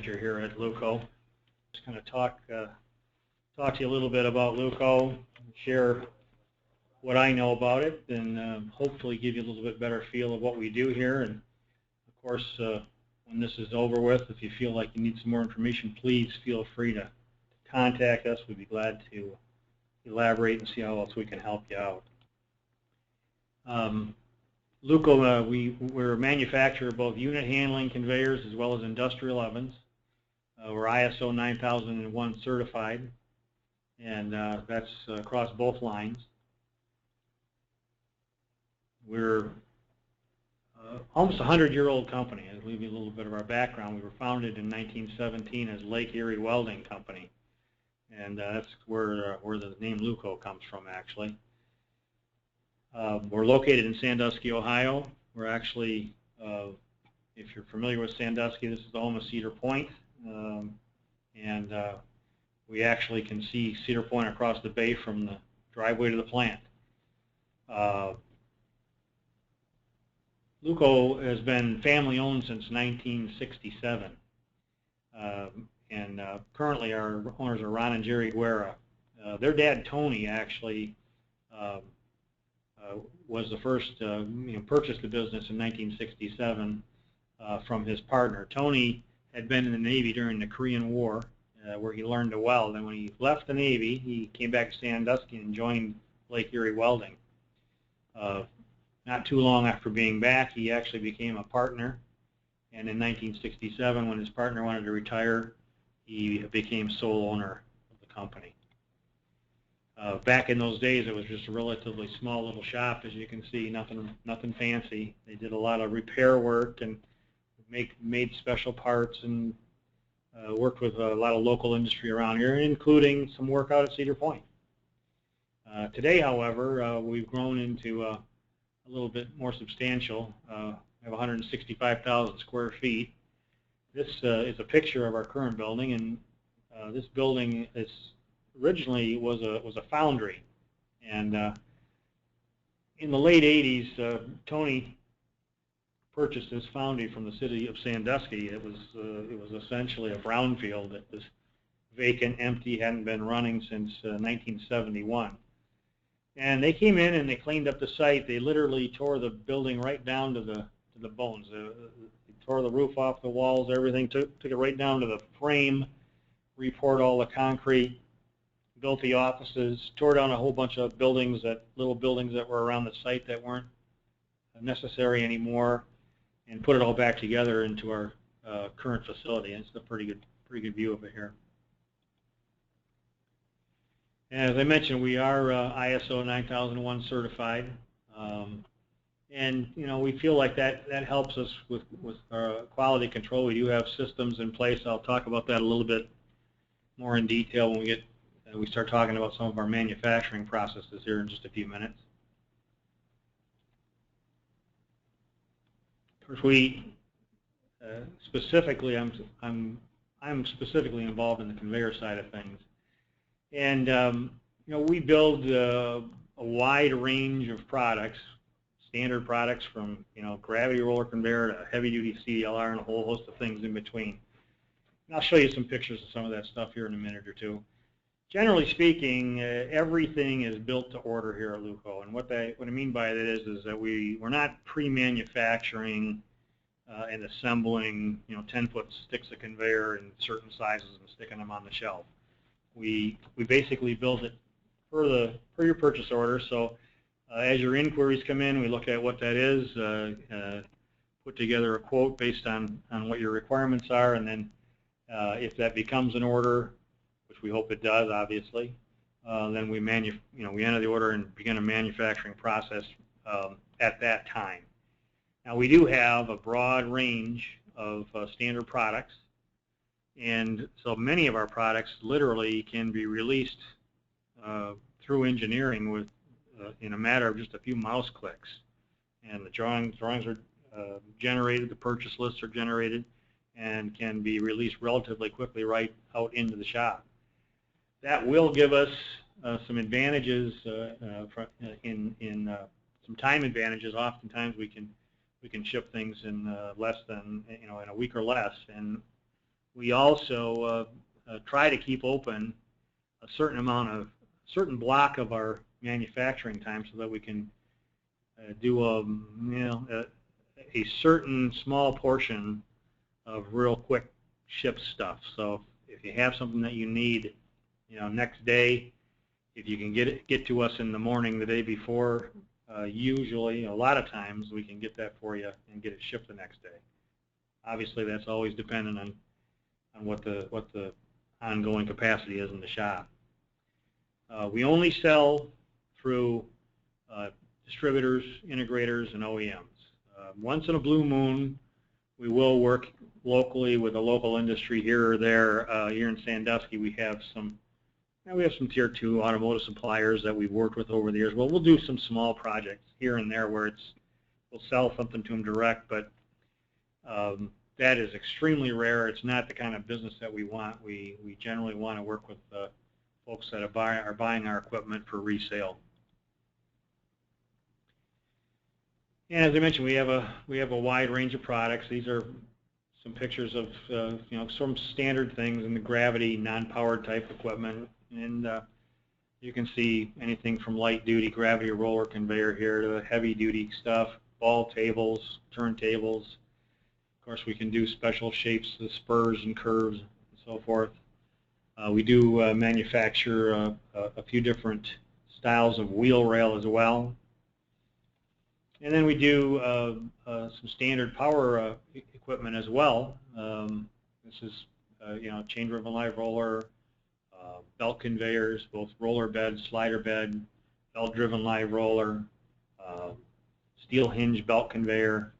manager here at LEWCO. Just kind of talk to you a little bit about LEWCO, share what I know about it, and hopefully give you a little bit better feel of what we do here. And of course, when this is over with, if you feel like you need some more information, please feel free to contact us. We'd be glad to elaborate and see how else we can help you out. LEWCO, we're a manufacturer of both unit handling conveyors as well as industrial ovens. We're ISO 9001 certified, and that's across both lines. We're almost a 100-year-old company. I'll give you a little bit of our background. We were founded in 1917 as Lake Erie Welding Company, and that's where the name LEWCO comes from, actually. We're located in Sandusky, Ohio. We're actually, if you're familiar with Sandusky, this is the home of Cedar Point, and we actually can see Cedar Point across the bay from the driveway to the plant. LEWCO has been family-owned since 1967, and currently our owners are Ron and Jerry Guerra. Their dad, Tony, actually was the first, purchased the business in 1967 from his partner. Tony had been in the Navy during the Korean War, where he learned to weld, and when he left the Navy, he came back to Sandusky and joined Lake Erie Welding. Not too long after being back, he actually became a partner, and in 1967, when his partner wanted to retire, he became sole owner of the company. Back in those days, it was just a relatively small little shop, as you can see, nothing fancy. They did a lot of repair work and made special parts, and worked with a lot of local industry around here, including some work out at Cedar Point. Today, however, we've grown into a little bit more substantial. We have 165,000 square feet. This is a picture of our current building, and this building originally was a foundry. And in the late 80s, Tony purchased this foundry from the city of Sandusky. It was essentially a brownfield that was vacant, empty, hadn't been running since 1971. And they came in and they cleaned up the site. They literally tore the building right down to the bones. They tore the roof off the walls, everything, took it right down to the frame, repoured all the concrete, built the offices, tore down a whole bunch of little buildings that were around the site that weren't necessary anymore, and put it all back together into our current facility. And it's a pretty good view of it here. As I mentioned, we are ISO 9001 certified, and we feel like that helps us with quality control. We do have systems in place. I'll talk about that a little bit more in detail when we start talking about some of our manufacturing processes here in just a few minutes. Of course, we specifically, I'm specifically involved in the conveyor side of things. And we build a wide range of products, standard products from gravity roller conveyor to heavy-duty CDLR and a whole host of things in between. And I'll show you some pictures of some of that stuff here in a minute or two. Generally speaking, everything is built to order here at LEWCO, and what I mean by that is that we're not pre-manufacturing and assembling 10-foot sticks of conveyor in certain sizes and sticking them on the shelf. We basically build it per your purchase order. So as your inquiries come in, we look at what that is, put together a quote based on what your requirements are, and then if that becomes an order, which we hope it does, obviously, then we enter the order and begin a manufacturing process at that time. Now, we do have a broad range of standard products. And so many of our products literally can be released through engineering in a matter of just a few mouse clicks. And the drawings are generated, the purchase lists are generated, and can be released relatively quickly right out into the shop. That will give us some advantages some time advantages. Oftentimes we can ship things in less than in a week or less, and we also try to keep open a certain block of our manufacturing time so that we can do a certain small portion of real quick ship stuff. So if you have something that you need, next day, if you can get to us in the morning the day before, usually, a lot of times, we can get that for you and get it shipped the next day. Obviously, that's always dependent on what the ongoing capacity is in the shop. We only sell through distributors, integrators, and OEMs. Once in a blue moon, we will work locally with a local industry here or there. Here in Sandusky, we have some tier 2 automotive suppliers that we've worked with over the years. Well, we'll do some small projects here and there where we'll sell something to them direct, but that is extremely rare. It's not the kind of business that we want. We generally want to work with folks that are buying our equipment for resale. And as I mentioned, we have a wide range of products. These are some pictures of some standard things in the gravity, non-powered type equipment, and you can see anything from light-duty gravity roller conveyor here to heavy-duty stuff, ball tables, turntables. Of course, we can do special shapes, the spurs and curves, and so forth. We do manufacture a few different styles of wheel rail as well. And then we do some standard power equipment as well. This is chain-driven live roller, belt conveyors, both roller bed, slider bed, belt-driven live roller, steel hinge belt conveyor.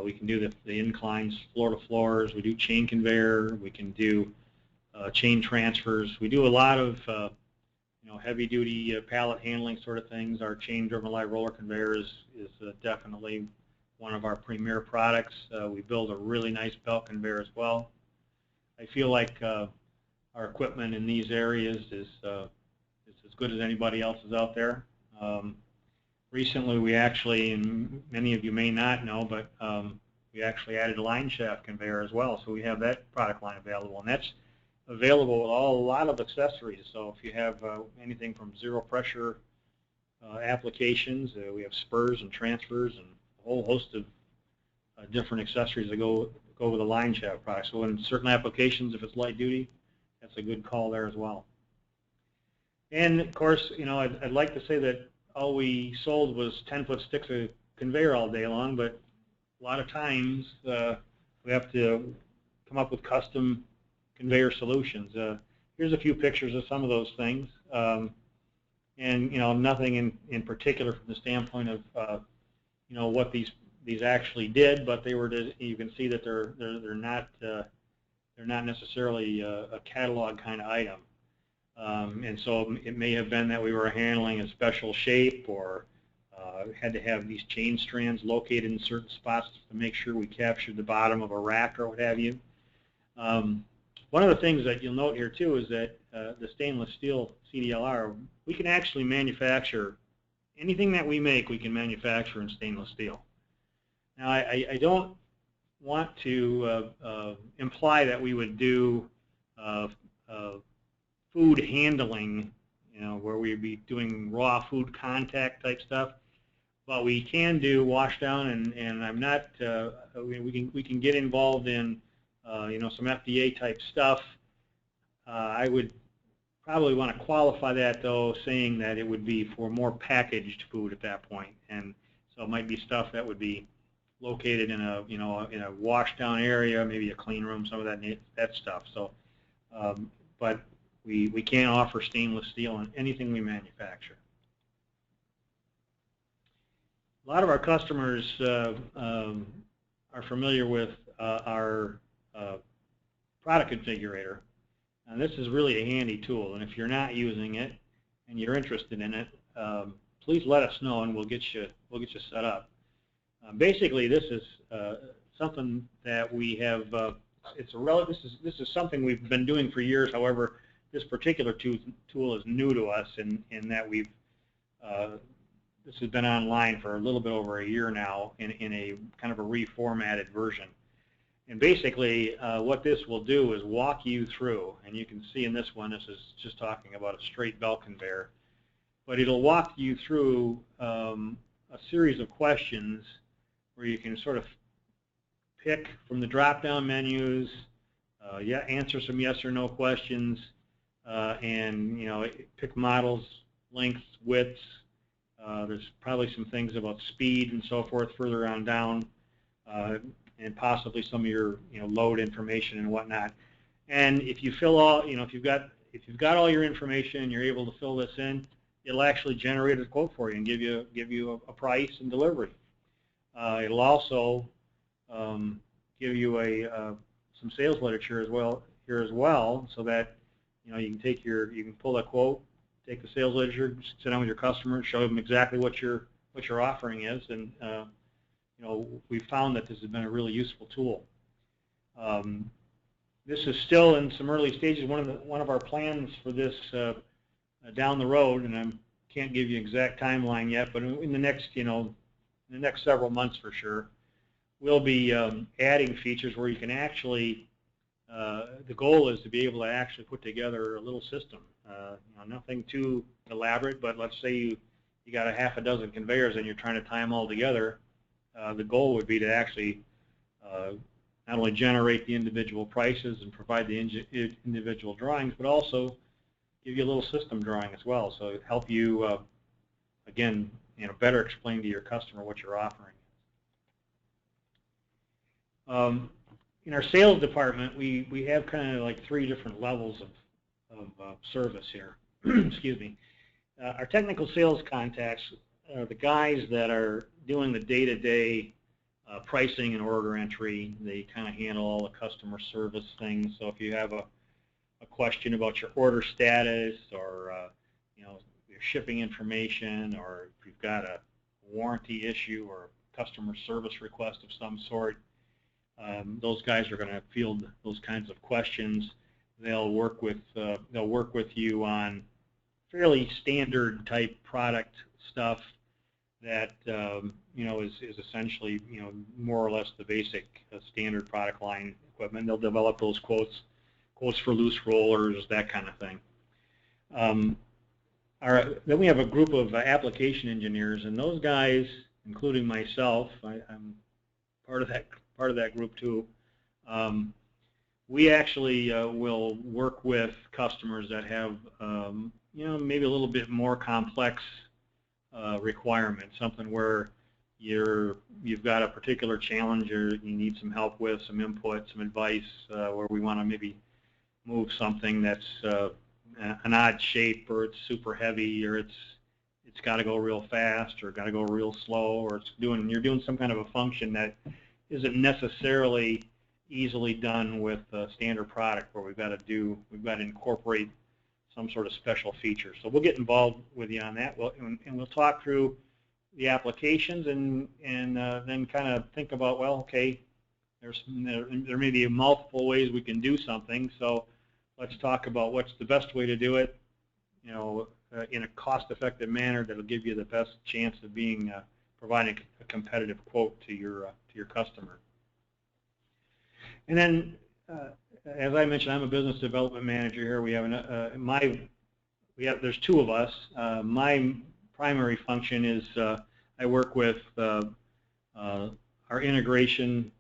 We can do the inclines, floor-to-floors. We do chain conveyor. We can do chain transfers. We do a lot of heavy-duty pallet handling sort of things. Our chain-driven live roller conveyor is definitely one of our premier products. We build a really nice belt conveyor as well. I feel like our equipment in these areas is as good as anybody else's out there. Recently, we actually, and many of you may not know, but we actually added a line shaft conveyor as well. So we have that product line available, and that's available with a lot of accessories. So if you have anything from zero pressure applications, we have spurs and transfers and a whole host of different accessories that go with a line shaft product. So in certain applications, if it's light duty, that's a good call there as well. And of course, I'd like to say that all we sold was 10-foot sticks of conveyor all day long, but a lot of times we have to come up with custom conveyor solutions. Here's a few pictures of some of those things, and nothing in particular from the standpoint of what these actually did, but they were you can see that they're not necessarily a catalog kind of item. And so it may have been that we were handling a special shape, or had to have these chain strands located in certain spots to make sure we captured the bottom of a rack or what have you. One of the things that you'll note here too is that the stainless steel CDLR, we can actually manufacture anything that we make. We can manufacture in stainless steel. Now I don't want to imply that we would do food handling, where we'd be doing raw food contact type stuff, but we can do wash down, and I'm not. We can get involved in some FDA type stuff. I would probably want to qualify that though, saying that it would be for more packaged food at that point, and so it might be stuff that would be located in a wash down area, maybe a clean room, some of that stuff. So, but we can't offer stainless steel in anything we manufacture. A lot of our customers are familiar with our product configurator, and this is really a handy tool. And if you're not using it and you're interested in it, please let us know, and we'll get you set up. Basically, this is something that we have. This is something we've been doing for years. However, this particular tool is new to us in that this has been online for a little bit over a year now in a kind of a reformatted version. And basically, what this will do is walk you through, and you can see in this one, this is just talking about a straight belt conveyor, but it'll walk you through a series of questions where you can sort of pick from the drop-down menus, answer some yes or no questions, and pick models, lengths, widths. There's probably some things about speed and so forth further on down, and possibly some of your load information and whatnot. And if you fill all, if you've got all your information and you're able to fill this in, it'll actually generate a quote for you and give you a price and delivery. It'll also give you some sales literature as well so that you can pull a quote, take the sales literature, sit down with your customer, show them exactly what your offering is, and we found that this has been a really useful tool. This is still in some early stages. One of our plans for this down the road, and I can't give you an exact timeline yet, but in the next several months for sure, we'll be adding features where you can actually. The goal is to be able to actually put together a little system. Nothing too elaborate, but let's say you got a half a dozen conveyors and you're trying to tie them all together. The goal would be to actually not only generate the individual prices and provide the individual drawings, but also give you a little system drawing as well, so help you again, better explain to your customer what you're offering. In our sales department, we have kind of like 3 different levels of service here. Excuse me. Our technical sales contacts are the guys that are doing the day-to-day pricing and order entry. They kind of handle all the customer service things. So if you have a question about your order status, or your shipping information, or if you've got a warranty issue or a customer service request of some sort, those guys are going to field those kinds of questions. They'll work with you on fairly standard type product stuff that is essentially more or less the basic standard product line equipment. They'll develop those quotes for loose rollers, that kind of thing. Then we have a group of application engineers, and those guys, including myself, I'm part of that group too. We actually will work with customers that have maybe a little bit more complex requirements, something where you've got a particular challenge or you need some help with, some input, some advice, where we want to maybe move something that's an odd shape, or it's super heavy, or it's got to go real fast, or got to go real slow, or you're doing some kind of a function that isn't necessarily easily done with a standard product, where we've got to incorporate some sort of special feature. So we'll get involved with you on that. We'll talk through the applications and then kind of think about, well, okay, there may be multiple ways we can do something. So let's talk about what's the best way to do it, in a cost-effective manner that'll give you the best chance of providing a competitive quote to your customer. And then, as I mentioned, I'm a business development manager here. We have there's 2 of us. My primary function is I work with our integration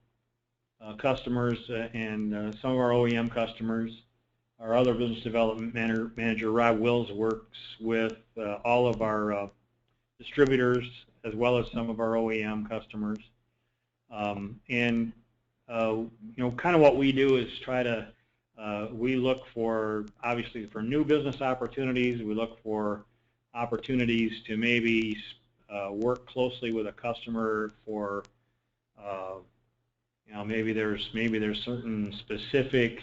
customers and some of our OEM customers. Our other business development manager, Rob Wills, works with all of our distributors as well as some of our OEM customers. Kind of what we do is try to, we look for, obviously, for new business opportunities. We look for opportunities to maybe work closely with a customer for, maybe there's certain specific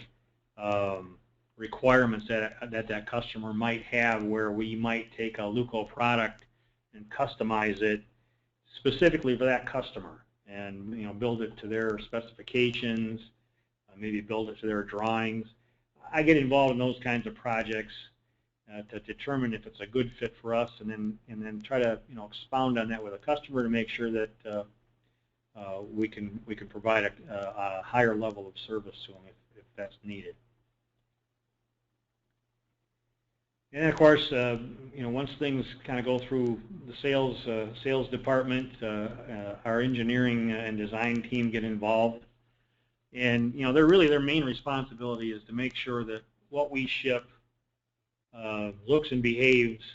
requirements that customer might have, where we might take a LEWCO product and customize it specifically for that customer, and build it to their specifications, maybe build it to their drawings. I get involved in those kinds of projects to determine if it's a good fit for us, and then try to expound on that with a customer to make sure that we can provide a higher level of service to them if that's needed. And of course, once things kind of go through the sales department, our engineering and design team get involved, and their main responsibility is to make sure that what we ship looks and behaves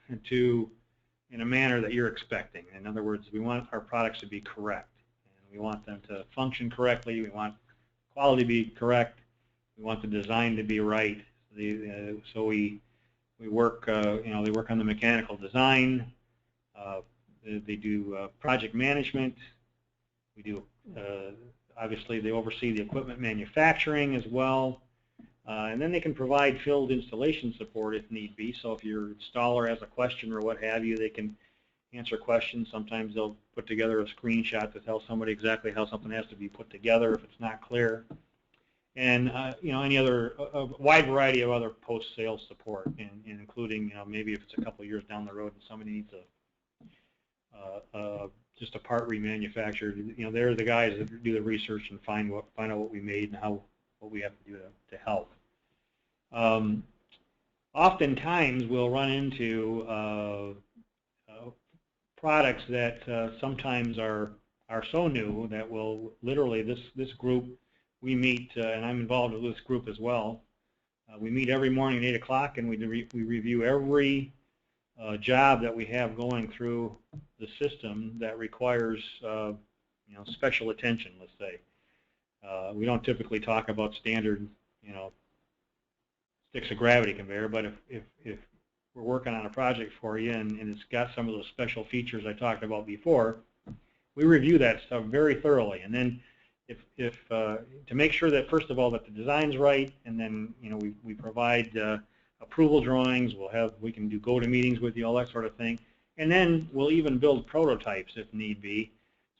in a manner that you're expecting. In other words, we want our products to be correct, and we want them to function correctly. We want quality to be correct. We want the design to be right. So we work, they work on the mechanical design. They do project management. We do, obviously, they oversee the equipment manufacturing as well. And then they can provide field installation support if need be. So if your installer has a question or what have you, they can answer questions. Sometimes they'll put together a screenshot to tell somebody exactly how something has to be put together if it's not clear. And any other a wide variety of other post-sales support, and including maybe if it's a couple of years down the road and somebody needs just a part remanufactured, they're the guys that do the research and find out what we made and what we have to do to help. Oftentimes we'll run into products that sometimes are so new that will literally this group. We meet, and I'm involved with this group as well. We meet every morning at 8 o'clock, and we review every job that we have going through the system that requires special attention, let's say. We don't typically talk about standard sticks of gravity conveyor, but if we're working on a project for you and it's got some of those special features I talked about before, we review that stuff very thoroughly, and then to make sure that first of all that the design's right, and then we provide approval drawings. We can do go to meetings with you, all that sort of thing, and then we'll even build prototypes if need be,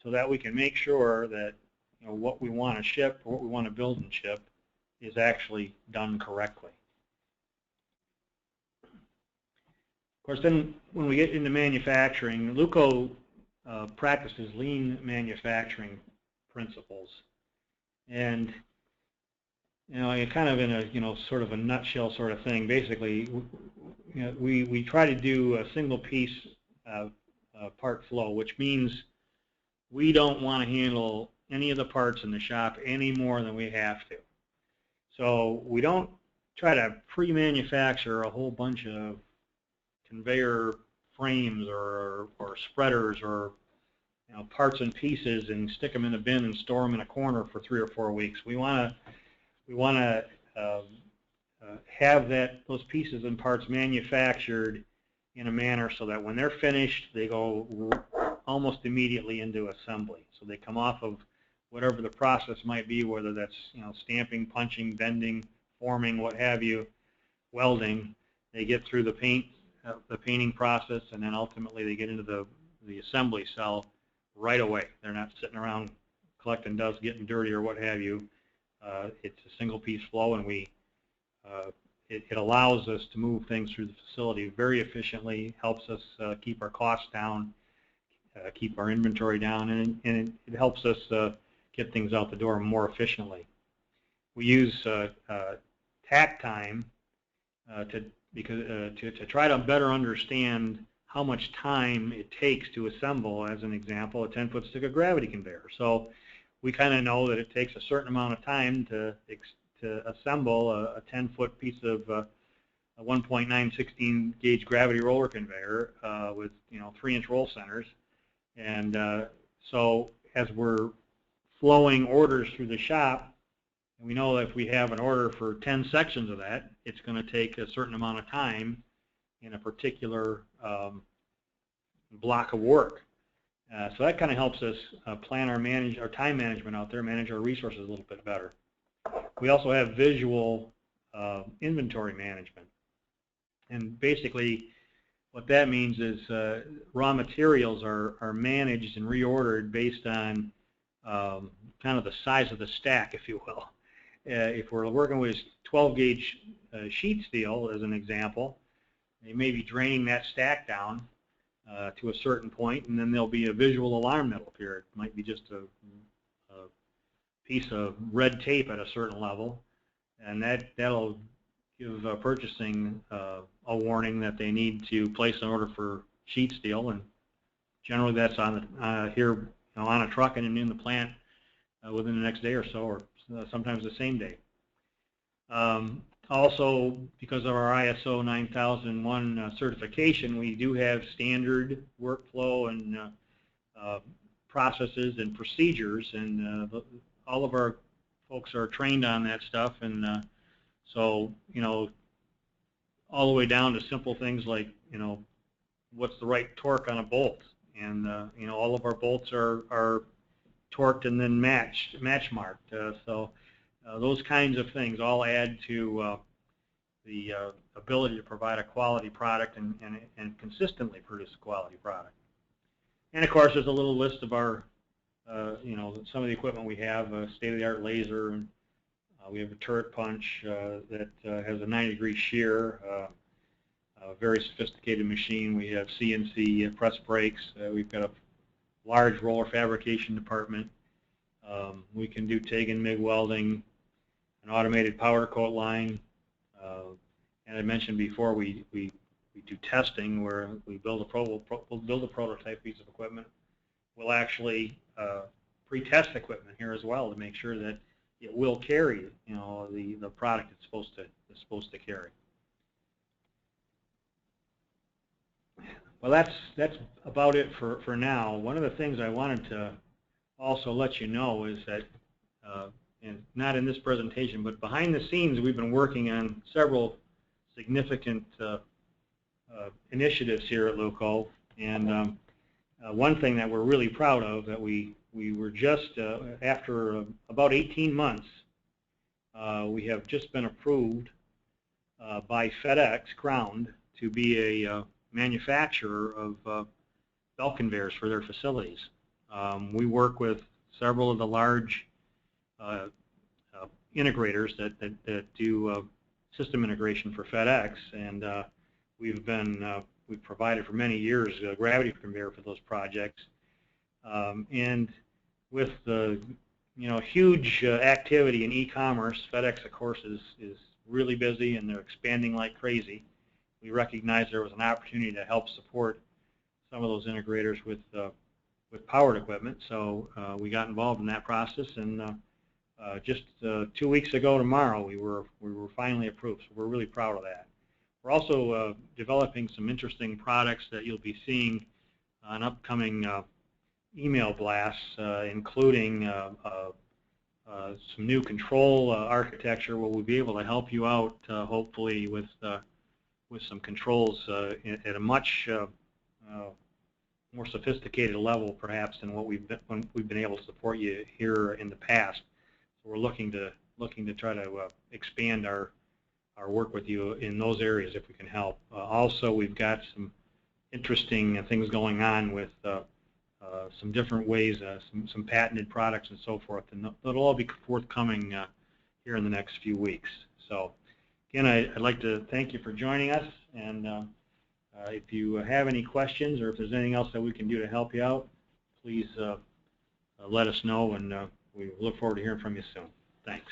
so that we can make sure that what we want to ship or what we want to build and ship is actually done correctly. Of course, then when we get into manufacturing, LEWCO practices lean manufacturing principles, and kind of in a sort of a nutshell sort of thing. Basically, we try to do a single piece part flow, which means we don't want to handle any of the parts in the shop any more than we have to. So we don't try to pre-manufacture a whole bunch of conveyor frames or spreaders or parts and pieces and stick them in a bin and store them in a corner for 3 or 4 weeks. We want to have those pieces and parts manufactured in a manner so that when they're finished, they go almost immediately into assembly. So they come off of whatever the process might be, whether that's stamping, punching, bending, forming, what have you, welding. They get through the painting process, and then ultimately they get into the assembly cell right away. They're not sitting around collecting dust, getting dirty, or what have you. It's a single piece flow, and it allows us to move things through the facility very efficiently, helps us keep our costs down, keep our inventory down, and it helps us get things out the door more efficiently. We use takt time to try to better understand how much time it takes to assemble, as an example, a 10-foot stick of gravity conveyor. So we kind of know that it takes a certain amount of time to assemble a 10-foot piece of a 1.916 gauge gravity roller conveyor with 3-inch roll centers. And so as we're flowing orders through the shop, we know that if we have an order for 10 sections of that, it's going to take a certain amount of time in a particular block of work. So that kind of helps us plan our time management out there, manage our resources a little bit better. We also have visual inventory management. And basically what that means is raw materials are managed and reordered based on kind of the size of the stack, if you will. If we're working with 12-gauge sheet steel, as an example, you may be draining that stack down to a certain point, and then there'll be a visual alarm that'll appear. It might be just a piece of red tape at a certain level, and that'll give purchasing a warning that they need to place an order for sheet steel, and generally that's on here on a truck and in the plant within the next day or so, or sometimes the same day. Also, because of our ISO 9001 certification, we do have standard workflow and processes and procedures, and all of our folks are trained on that stuff, and so, all the way down to simple things like, what's the right torque on a bolt, and all of our bolts are torqued and then match marked. So those kinds of things all add to the ability to provide a quality product and consistently produce a quality product. And of course, there's a little list of our, some of the equipment we have: a state-of-the-art laser, and we have a turret punch that has a 90-degree shear, a very sophisticated machine. We have CNC press brakes. We've got a large roller fabrication department. We can do TIG and MIG welding, an automated powder coat line, and I mentioned before we do testing where we build we'll build a prototype piece of equipment. We'll actually pre-test equipment here as well to make sure that it will carry, the product it's supposed to carry. Well, that's about it for now. One of the things I wanted to also let you know is that, and not in this presentation, but behind the scenes, we've been working on several significant initiatives here at LEWCO, and one thing that we're really proud of, that we were just, after about 18 months, we have just been approved by FedEx Ground to be a manufacturer of belt conveyors for their facilities. We work with several of the large integrators that do system integration for FedEx, and we've provided for many years a gravity conveyor for those projects. And with the huge activity in e-commerce, FedEx, of course, is really busy, and they're expanding like crazy. We recognized there was an opportunity to help support some of those integrators with powered equipment, so we got involved in that process, and just 2 weeks ago tomorrow we were finally approved, so we're really proud of that. We're also developing some interesting products that you'll be seeing on upcoming email blasts, including some new control architecture where we'll be able to help you out, hopefully, with some controls at a much more sophisticated level, perhaps, than what we've been able to support you here in the past. So we're looking to try to expand our work with you in those areas if we can help. Also, we've got some interesting things going on with some different ways, some patented products and so forth, and that'll all be forthcoming here in the next few weeks. So again, I'd like to thank you for joining us, and if you have any questions or if there's anything else that we can do to help you out, please let us know, and we look forward to hearing from you soon. Thanks.